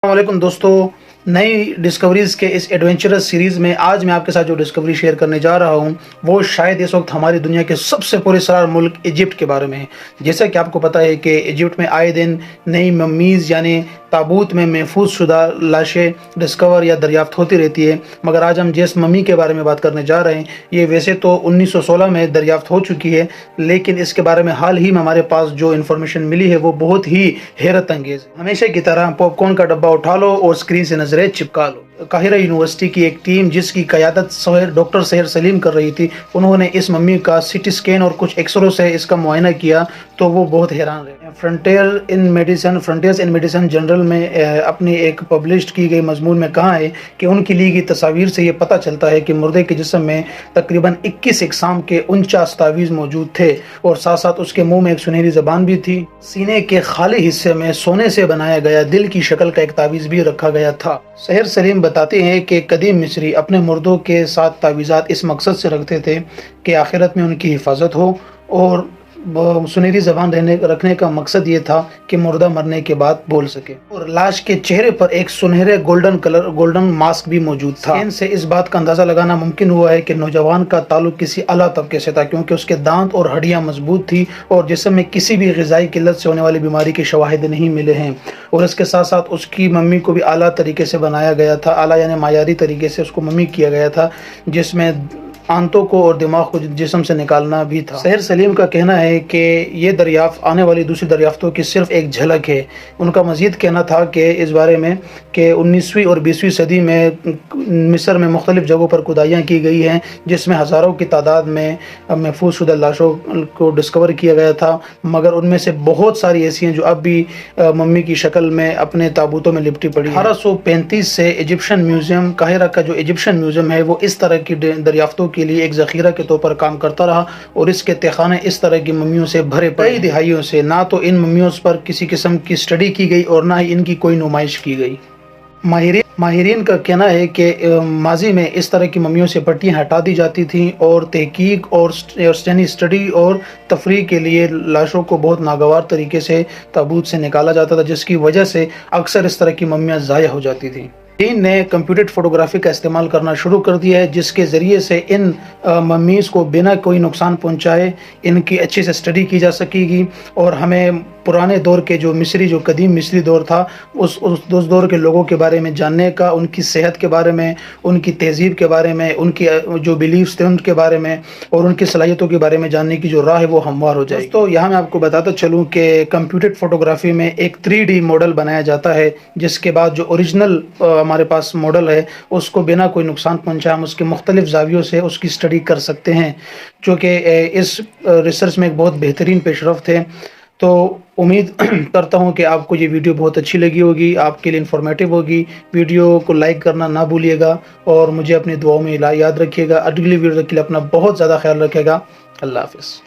السلام علیکم دوستو، نئی ڈسکوریز کے اس ایڈونچرس سیریز میں آج میں آپ کے ساتھ جو ڈسکوری شیئر کرنے جا رہا ہوں وہ شاید اس وقت ہماری دنیا کے سب سے پراسرار ملک ایجپٹ کے بارے میں ہے۔ جیسا کہ آپ کو پتہ ہے کہ ایجپٹ میں آئے دن نئی ممیز یعنی تابوت میں محفوظ شدہ لاشیں ڈسکور یا دریافت ہوتی رہتی ہے، مگر آج ہم جس ممی کے بارے میں بات کرنے جا رہے ہیں یہ ویسے تو 1916 میں دریافت ہو چکی ہے، لیکن اس کے بارے میں حال ہی میں ہمارے پاس جو انفارمیشن ملی ہے وہ بہت ہی حیرت انگیز ہے۔ ہمیشہ کی طرح پاپ کارن کا ڈبہ اٹھا لو اور اسکرین سے نظریں چپکا لو۔ قاہرہ یونیورسٹی کی ایک ٹیم جس کی قیادت ڈاکٹر سحر سلیم کر رہی تھی، انہوں نے اس ممی کا سی ٹی اسکین اور کچھ ایکس رے سے اس کا معائنہ کیا تو وہ بہت حیران رہے۔ فرنٹیئرز ان میڈیسن جنرل میں اپنی ایک پبلشڈ کی گئی مضمون میں کہا ہے کہ ان کی لی گئی تصاویر سے یہ پتہ چلتا ہے کہ مردے کے جسم میں تقریباً 21 اقسام کے 49 تعویذ موجود تھے اور ساتھ ساتھ اس کے منہ میں ایک سنہری زبان بھی تھی۔ سینے کے خالی حصے میں سونے سے بنایا گیا دل کی شکل کا ایک تعویذ بھی رکھا گیا تھا۔ سحر سلیم بتاتے ہیں کہ قدیم مصری اپنے مردوں کے ساتھ تعویذات اس مقصد سے رکھتے تھے کہ آخرت میں ان کی حفاظت ہو، اور سنہری زبان رکھنے کا مقصد یہ تھا کہ مردہ مرنے کے بعد بول سکے، اور لاش کے چہرے پر ایک سنہرے گولڈن ماسک بھی موجود تھا۔ ان سے اس بات کا اندازہ لگانا ممکن ہوا ہے کہ نوجوان کا تعلق کسی اعلیٰ طبقے سے تھا، کیونکہ اس کے دانت اور ہڈیاں مضبوط تھی اور جسم میں کسی بھی غذائی قلت سے ہونے والی بیماری کے شواہد نہیں ملے ہیں، اور اس کے ساتھ ساتھ اس کی ممی کو بھی اعلیٰ طریقے سے بنایا گیا تھا، اعلیٰ یعنی معیاری طریقے سے اس کو ممی کیا گیا تھا، جس میں آنتوں کو اور دماغ کو جسم سے نکالنا بھی تھا۔ سحر سلیم کا کہنا ہے کہ یہ دریافت آنے والی دوسری دریافتوں کی صرف ایک جھلک ہے۔ ان کا مزید کہنا تھا کہ اس بارے میں کہ 19ویں اور 20ویں صدی میں مصر میں مختلف جگہوں پر کھدائیاں کی گئی ہیں، جس میں ہزاروں کی تعداد میں محفوظ شدہ لاشوں کو ڈسکور کیا گیا تھا، مگر ان میں سے بہت ساری ایسی ہیں جو اب بھی ممی کی شکل میں اپنے تابوتوں میں لپٹی پڑی ہیں۔ 1835 سے ایجپشن میوزیم، قاہرہ کا جو ایجپشن میوزیم ہے وہ اس طرح کی دریافتوں کے لیے ایک ذخیرہ کے طور پر کام کرتا رہا، اور اس کے تہخانے اس طرح کی ممیوں سے بھرے پڑے۔ کئی دہائیوں سے نہ تو ان ممیوں پر کسی قسم کی اسٹڈی کی گئی اور نہ ہی ان کی کوئی نمائش کی گئی۔ ماہرین کا کہنا ہے کہ ماضی میں اس طرح کی ممیوں سے پٹیاں ہٹا دی جاتی تھیں اور تحقیق اور اسٹڈی اور تفریح کے لیے لاشوں کو بہت ناگوار طریقے سے تابوت سے نکالا جاتا تھا، جس کی وجہ سے اکثر اس طرح کی ممیاں ضائع ہو جاتی تھیں۔ چین نے کمپیوٹر فوٹوگرافی کا استعمال کرنا شروع کر دیا ہے، جس کے ذریعے سے ان ممیز کو بنا کوئی نقصان پہنچائے ان کی اچھے سے اسٹڈی کی جا سکے گی، اور ہمیں پرانے دور کے جو قدیم مصری دور تھا اس دور کے لوگوں کے بارے میں جاننے کا، ان کی صحت کے بارے میں، ان کی تہذیب کے بارے میں، ان کی جو بیلیفز تھے ان کے بارے میں، اور ان کی صلاحیتوں کے بارے میں جاننے کی جو راہ ہے وہ ہموار ہو جائے گی۔ تو یہاں میں آپ کو بتاتا چلوں کہ کمپیوٹر فوٹوگرافی میں ایک 3D ماڈل بنایا جاتا ہے، جس کے بعد جو اوریجنل ہمارے پاس ماڈل ہے اس کو بنا کوئی نقصان پہنچائے ہم اس کے مختلف زاویوں سے اس کی اسٹڈی کر سکتے ہیں، جو کہ اس ریسرچ میں ایک بہت بہترین پیش رفت ہے۔ تو امید کرتا ہوں کہ آپ کو یہ ویڈیو بہت اچھی لگی ہوگی، آپ کے لیے انفارمیٹیو ہوگی۔ ویڈیو کو لائک کرنا نہ بھولیے گا، اور مجھے اپنی دعاؤں میں یاد رکھیے گا۔ اگلی ویڈیو کے لیے اپنا بہت زیادہ خیال رکھے گا۔ اللہ حافظ۔